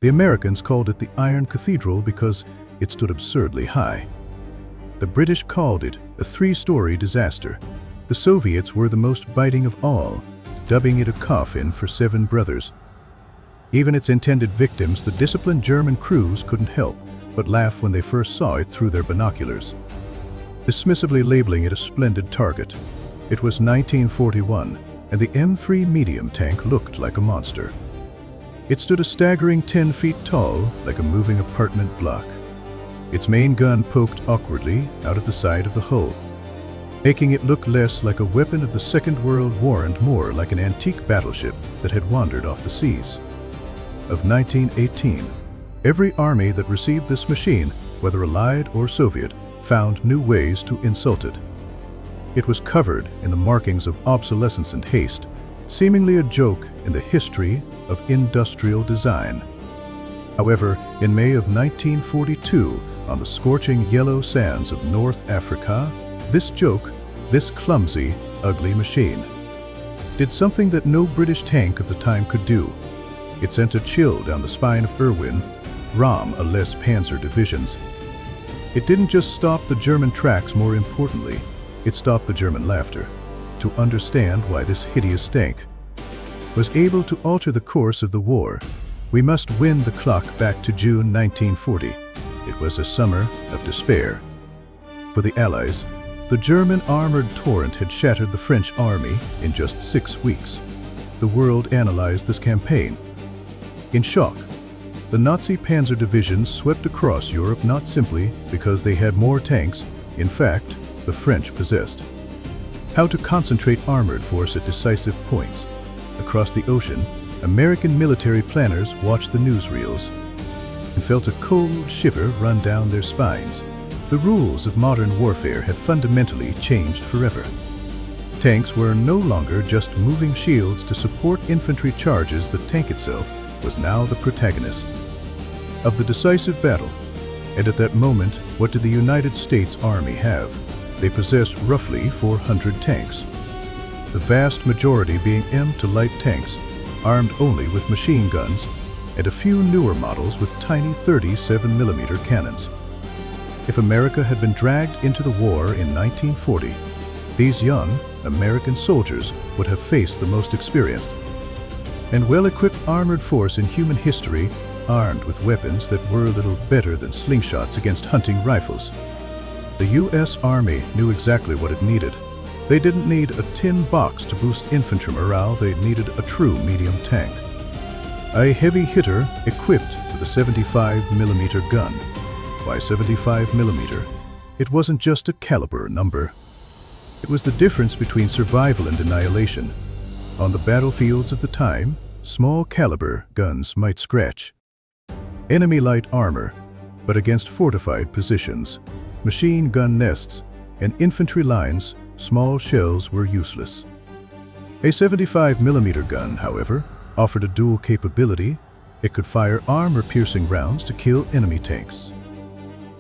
The Americans called it the Iron Cathedral because it stood absurdly high. The British called it a three-story disaster. The Soviets were the most biting of all, dubbing it a coffin for 7 brothers. Even its intended victims, the disciplined German crews, couldn't help but laugh when they first saw it through their binoculars, dismissively labeling it a splendid target. It was 1941, and the M3 medium tank looked like a monster. It stood a staggering 10 feet tall, like a moving apartment block. Its main gun poked awkwardly out of the side of the hull, making it look less like a weapon of the Second World War and more like an antique battleship that had wandered off the seas. Of 1918, every army that received this machine, whether Allied or Soviet, found new ways to insult it. It was covered in the markings of obsolescence and haste, seemingly a joke in the history of industrial design. However, in May of 1942, on the scorching yellow sands of North Africa, this joke, this clumsy, ugly machine, did something that no British tank of the time could do. It sent a chill down the spine of Erwin, Rommel-less Panzer divisions. It didn't just stop the German tracks, more importantly, it stopped the German laughter. To understand why this hideous tank was able to alter the course of the war, we must wind the clock back to June 1940. It was a summer of despair. For the Allies, the German armored torrent had shattered the French army in just 6 weeks. The world analyzed this campaign. In shock, the Nazi panzer divisions swept across Europe not simply because they had more tanks, in fact, the French possessed. How to concentrate armored force at decisive points. Across the ocean, American military planners watched the newsreels and felt a cold shiver run down their spines. The rules of modern warfare had fundamentally changed forever. Tanks were no longer just moving shields to support infantry charges. The tank itself was now the protagonist of the decisive battle. And at that moment, what did the United States Army have? They possessed roughly 400 tanks, the vast majority being M to light tanks, armed only with machine guns, and a few newer models with tiny 37mm cannons. If America had been dragged into the war in 1940, these young American soldiers would have faced the most experienced and well-equipped armored force in human history, armed with weapons that were little better than slingshots against hunting rifles. The U.S. Army knew exactly what it needed. They didn't need a tin box to boost infantry morale, they needed a true medium tank. A heavy hitter equipped with a 75mm gun. Why 75mm? It wasn't just a caliber number. It was the difference between survival and annihilation. On the battlefields of the time, small caliber guns might scratch enemy light armor, but against fortified positions, machine gun nests, and infantry lines, small shells were useless. A 75mm gun, however, offered a dual capability. It could fire armor-piercing rounds to kill enemy tanks.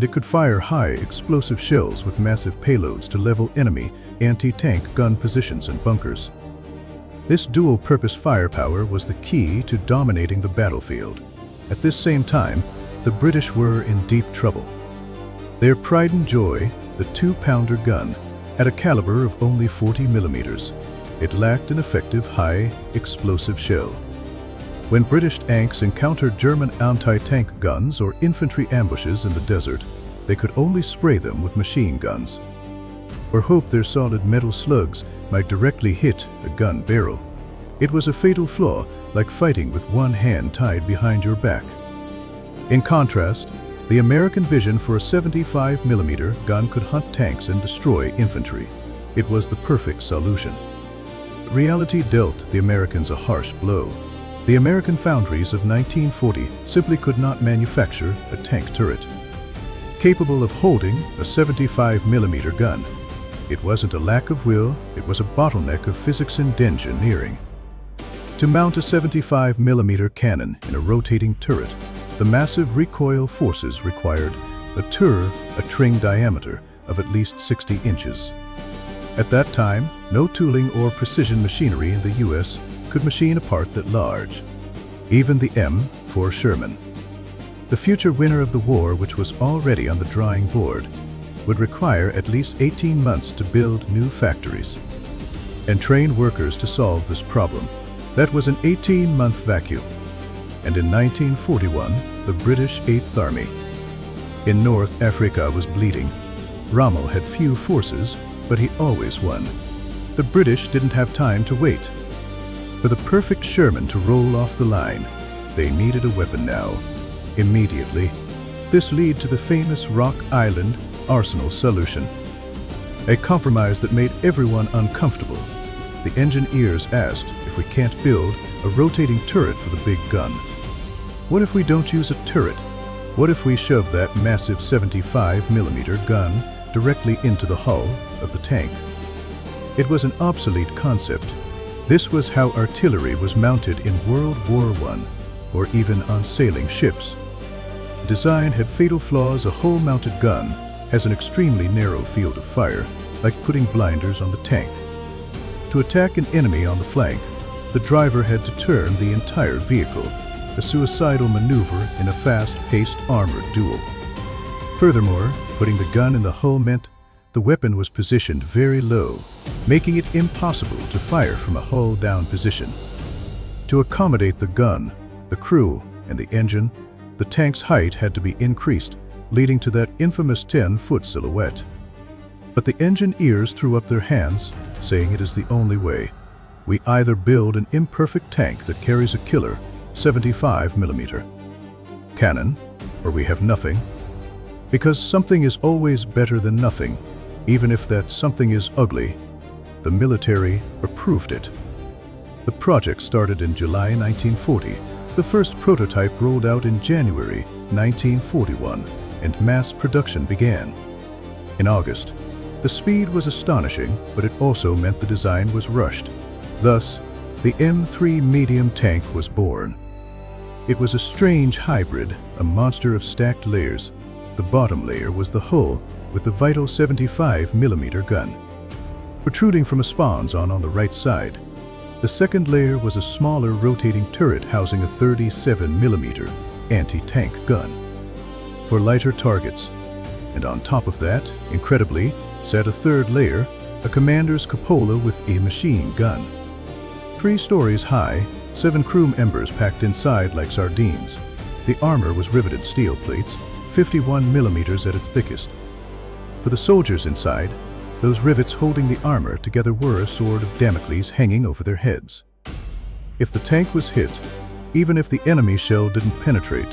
It could fire high explosive shells with massive payloads to level enemy anti-tank gun positions and bunkers. This dual-purpose firepower was the key to dominating the battlefield. At this same time, the British were in deep trouble. Their pride and joy, the 2-pounder gun, had a caliber of only 40mm. It lacked an effective high-explosive shell. When British tanks encountered German anti-tank guns or infantry ambushes in the desert, they could only spray them with machine guns, or hope their solid metal slugs might directly hit a gun barrel. It was a fatal flaw, like fighting with one hand tied behind your back. In contrast, the American vision for a 75mm gun could hunt tanks and destroy infantry. It was the perfect solution. Reality dealt the Americans a harsh blow. The American foundries of 1940 simply could not manufacture a tank turret capable of holding a 75mm gun. It wasn't a lack of will, it was a bottleneck of physics and engineering. To mount a 75mm cannon in a rotating turret, the massive recoil forces required a tring diameter of at least 60 inches. At that time, no tooling or precision machinery in the U.S. could machine a part that large. Even the M4 Sherman, The future winner of the war, which was already on the drawing board, would require at least 18 months to build new factories and train workers to solve this problem. That was an 18-month vacuum. And in 1941, the British 8th Army in North Africa was bleeding. Rommel had few forces, but he always won. The British didn't have time to wait. For the perfect Sherman to roll off the line, they needed a weapon now, immediately. This led to the famous Rock Island Arsenal solution, a compromise that made everyone uncomfortable. The engineers asked if we can't build a rotating turret for the big gun. What if we don't use a turret? What if we shove that massive 75mm gun directly into the hull of the tank? It was an obsolete concept. This was how artillery was mounted in World War I, or even on sailing ships. Design had fatal flaws. A hull-mounted gun has an extremely narrow field of fire, like putting blinders on the tank. To attack an enemy on the flank, the driver had to turn the entire vehicle, a suicidal maneuver in a fast-paced armored duel. Furthermore, putting the gun in the hull meant the weapon was positioned very low, making it impossible to fire from a hull-down position. To accommodate the gun, the crew, and the engine, the tank's height had to be increased, leading to that infamous 10-foot silhouette. But the engineers threw up their hands, saying it is the only way. We either build an imperfect tank that carries a killer 75mm cannon, or we have nothing. Because something is always better than nothing, even if that something is ugly. The military approved it. The project started in July 1940. The first prototype rolled out in January 1941, and mass production began. In August, the speed was astonishing, but it also meant the design was rushed. Thus, the M3 medium tank was born. It was a strange hybrid, a monster of stacked layers. The bottom layer was the hull with the vital 75mm gun, protruding from a spans on the right side. The second layer was a smaller rotating turret housing a 37mm anti-tank gun for lighter targets. And on top of that, incredibly, sat a third layer, a commander's cupola with a machine gun. 3 stories high, 7 crew members packed inside like sardines. The armor was riveted steel plates, 51mm at its thickest. For the soldiers inside, those rivets holding the armor together were a sword of Damocles hanging over their heads. If the tank was hit, even if the enemy shell didn't penetrate,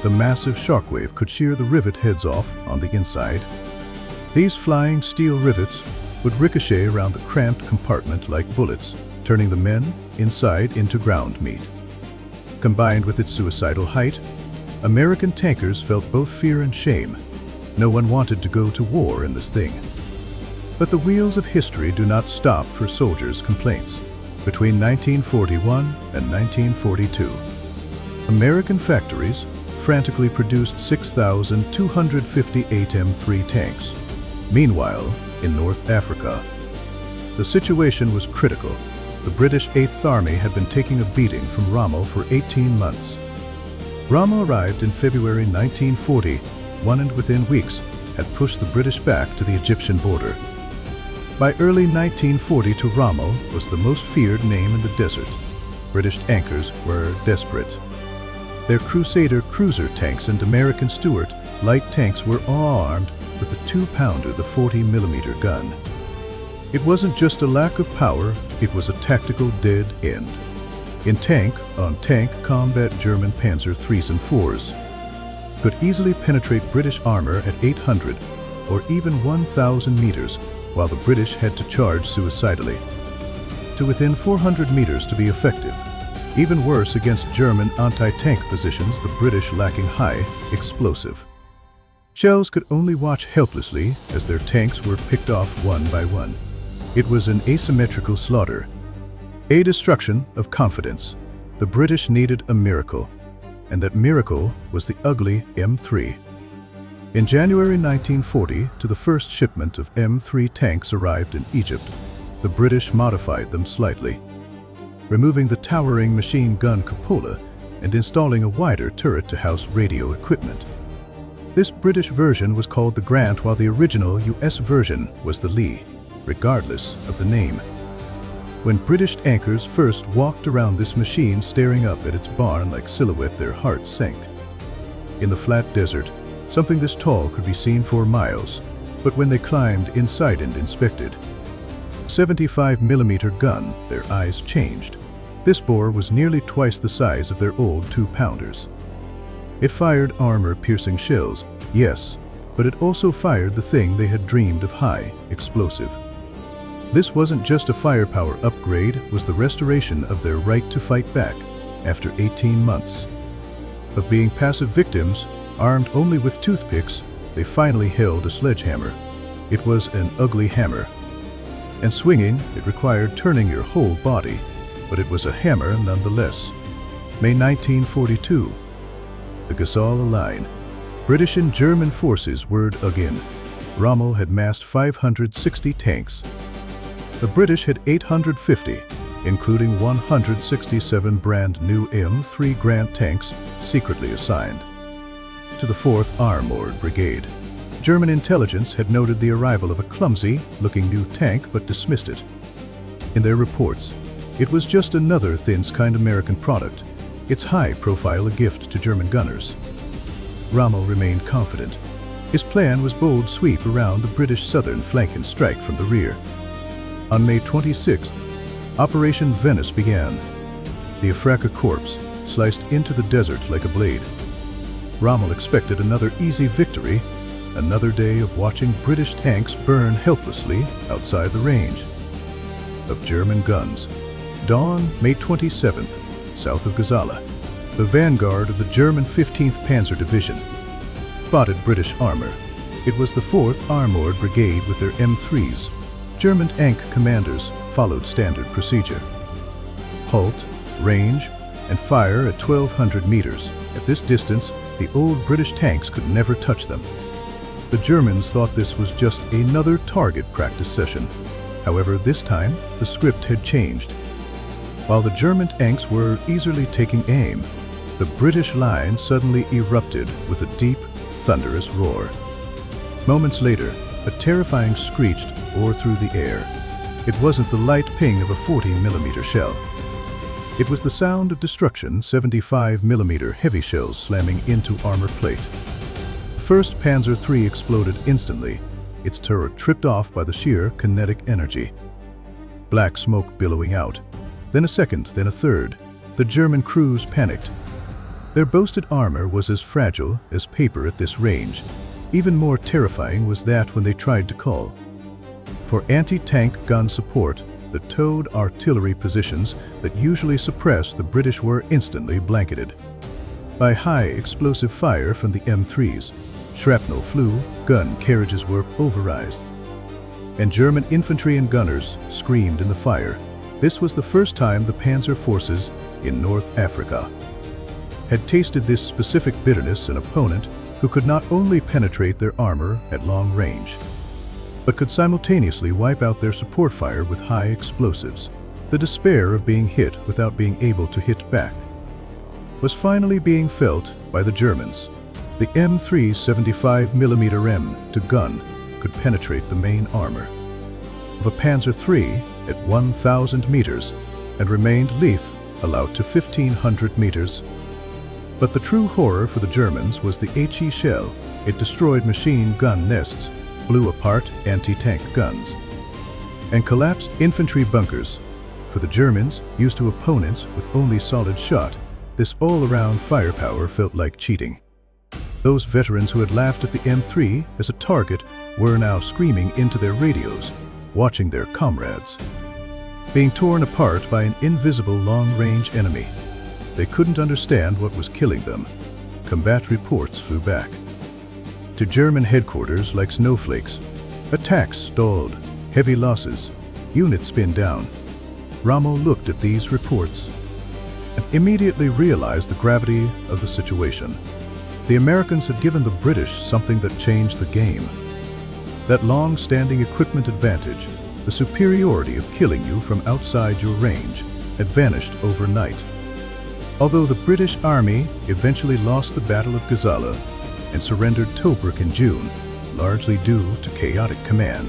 the massive shockwave could shear the rivet heads off on the inside. These flying steel rivets would ricochet around the cramped compartment like bullets, turning the men inside into ground meat. Combined with its suicidal height, American tankers felt both fear and shame. No one wanted to go to war in this thing. But the wheels of history do not stop for soldiers' complaints. Between 1941 and 1942, American factories frantically produced 6,258 M3 tanks. Meanwhile, in North Africa, the situation was critical. The British 8th Army had been taking a beating from Rommel for 18 months. Rommel arrived in February 1940, and within weeks had pushed the British back to the Egyptian border. By early 1940, Rommel was the most feared name in the desert. British tankers were desperate. Their Crusader cruiser tanks and American Stuart light tanks were all armed with the 2-pounder, the 40mm gun. It wasn't just a lack of power, it was a tactical dead end. In tank-on-tank combat, German Panzer IIIs and IVs could easily penetrate British armor at 800 or even 1,000 meters, while the British had to charge suicidally to within 400 meters to be effective. Even worse against German anti-tank positions, the British lacking high explosive. Shells could only watch helplessly as their tanks were picked off one by one. It was an asymmetrical slaughter, a destruction of confidence. The British needed a miracle, and that miracle was the ugly M3. In January 1940, the first shipment of M3 tanks arrived in Egypt. The British modified them slightly, removing the towering machine gun cupola and installing a wider turret to house radio equipment. This British version was called the Grant, while the original US version was the Lee, regardless of the name. When British anchors first walked around this machine staring up at its barn-like silhouette, their hearts sank. In the flat desert, something this tall could be seen for miles, but when they climbed inside and inspected, 75mm gun, their eyes changed. This bore was nearly twice the size of their old 2-pounders. It fired armor-piercing shells, yes, but it also fired the thing they had dreamed of: high explosive. This wasn't just a firepower upgrade, it was the restoration of their right to fight back after 18 months. Of being passive victims, armed only with toothpicks, they finally held a sledgehammer. It was an ugly hammer. And swinging, it required turning your whole body, but it was a hammer nonetheless. May 1942. The Gazala line. British and German forces word again. Rommel had massed 560 tanks. The British had 850, including 167 brand new M3 Grant tanks secretly assigned to the 4th Armored Brigade. German intelligence had noted the arrival of a clumsy-looking new tank but dismissed it. In their reports, it was just another thin-skinned American product, its high profile a gift to German gunners. Rommel remained confident. His plan was bold sweep around the British southern flank and strike from the rear. On May 26th, Operation Venice began. The Afrika Korps sliced into the desert like a blade. Rommel expected another easy victory, another day of watching British tanks burn helplessly outside the range of German guns. Dawn, May 27th, south of Gazala. The vanguard of the German 15th Panzer Division spotted British armor. It was the 4th Armored Brigade with their M3s. German tank commanders followed standard procedure. Halt, range, and fire at 1,200 meters. At this distance, the old British tanks could never touch them. The Germans thought this was just another target practice session. However, this time, the script had changed. While the German tanks were easily taking aim, the British line suddenly erupted with a deep, thunderous roar. Moments later, a terrifying screech tore through the air. It wasn't the light ping of a 40mm shell. It was the sound of destruction, 75mm heavy shells slamming into armor plate. First Panzer III exploded instantly, its turret tripped off by the sheer kinetic energy. Black smoke billowing out. Then a second, then a third. The German crews panicked. Their boasted armor was as fragile as paper at this range. Even more terrifying was that when they tried to call for anti-tank gun support, the towed artillery positions that usually suppress the British were instantly blanketed by high explosive fire from the M3s. Shrapnel flew, gun carriages were pulverized, and German infantry and gunners screamed in the fire. This was the first time the Panzer forces in North Africa had tasted this specific bitterness: an opponent who could not only penetrate their armor at long range, but could simultaneously wipe out their support fire with high explosives. The despair of being hit without being able to hit back was finally being felt by the Germans. The M3 75mm M2 gun could penetrate the main armor of a Panzer III at 1,000 meters and remained lethal allowed to 1,500 meters. But the true horror for the Germans was the HE shell. It destroyed machine gun nests, blew apart anti-tank guns, and collapsed infantry bunkers. For the Germans, used to opponents with only solid shot, this all-around firepower felt like cheating. Those veterans who had laughed at the M3 as a target were now screaming into their radios, watching their comrades being torn apart by an invisible long-range enemy. They couldn't understand what was killing them. Combat reports flew back to German headquarters like snowflakes. Attacks stalled, heavy losses, units pinned down. Rommel looked at these reports and immediately realized the gravity of the situation. The Americans had given the British something that changed the game. That long-standing equipment advantage, the superiority of killing you from outside your range, had vanished overnight. Although the British Army eventually lost the Battle of Gazala and surrendered Tobruk in June, largely due to chaotic command,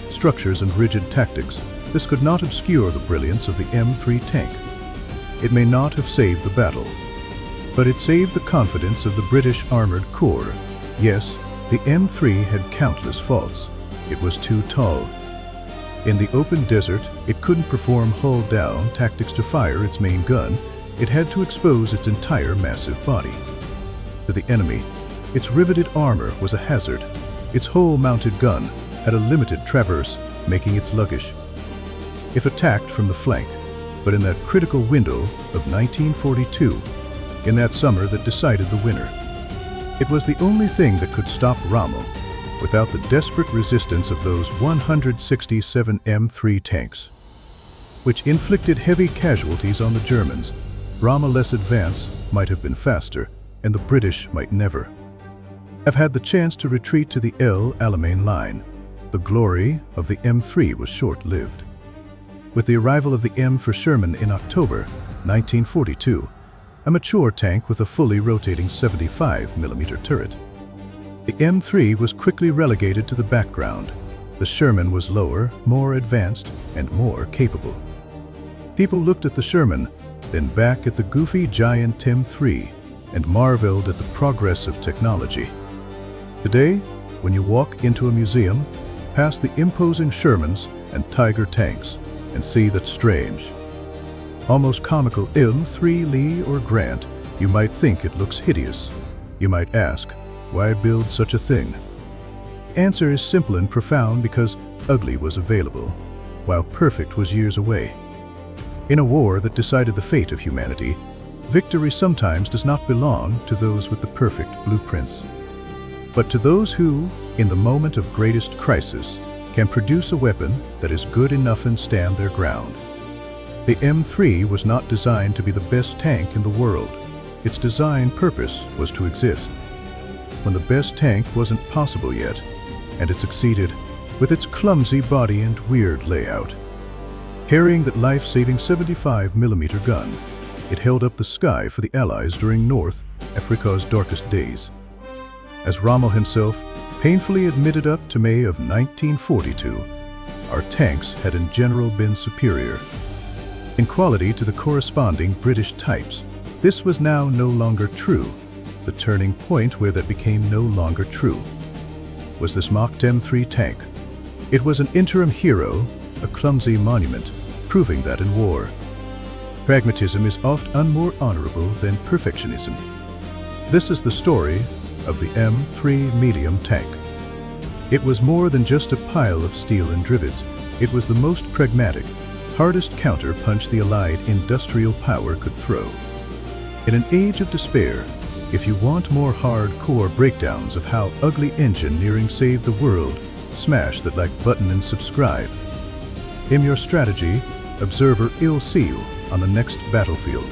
structures and rigid tactics, this could not obscure the brilliance of the M3 tank. It may not have saved the battle, but it saved the confidence of the British Armored Corps. Yes, the M3 had countless faults. It was too tall. In the open desert, it couldn't perform hull-down tactics to fire its main gun. It had to expose its entire massive body. To the enemy, its riveted armor was a hazard. Its hull-mounted gun had a limited traverse, making it sluggish. If attacked from the flank, but in that critical window of 1942, in that summer that decided the winner, it was the only thing that could stop Rommel without the desperate resistance of those 167 M3 tanks, which inflicted heavy casualties on the Germans. Rommel's advance might have been faster, and the British might never have had the chance to retreat to the El Alamein line. The glory of the M3 was short-lived. With the arrival of the M for Sherman in October 1942, a mature tank with a fully rotating 75mm turret, the M3 was quickly relegated to the background. The Sherman was lower, more advanced, and more capable. People looked at the Sherman, then back at the goofy giant M3, and marveled at the progress of technology. Today, when you walk into a museum, past the imposing Shermans and Tiger tanks, and see that strange, almost comical M3 Lee or Grant, you might think it looks hideous. You might ask, why build such a thing? The answer is simple and profound: because ugly was available, while perfect was years away. In a war that decided the fate of humanity, victory sometimes does not belong to those with the perfect blueprints, but to those who, in the moment of greatest crisis, can produce a weapon that is good enough and stand their ground. The M3 was not designed to be the best tank in the world. Its design purpose was to exist when the best tank wasn't possible yet, and it succeeded with its clumsy body and weird layout. Carrying that life-saving 75mm gun, it held up the sky for the Allies during North Africa's darkest days. As Rommel himself painfully admitted up to May of 1942, our tanks had in general been superior in quality to the corresponding British types. This was now no longer true. The turning point where that became no longer true was this mocked M3 tank. It was an interim hero, a clumsy monument, proving that in war, pragmatism is often more honorable than perfectionism. This is the story of the M3 medium tank. It was more than just a pile of steel and rivets. It was the most pragmatic, hardest counter-punch the Allied industrial power could throw. In an age of despair, if you want more hardcore breakdowns of how ugly engineering saved the world, smash that like button and subscribe. I'm your strategy observer. I'll see you on the next battlefield.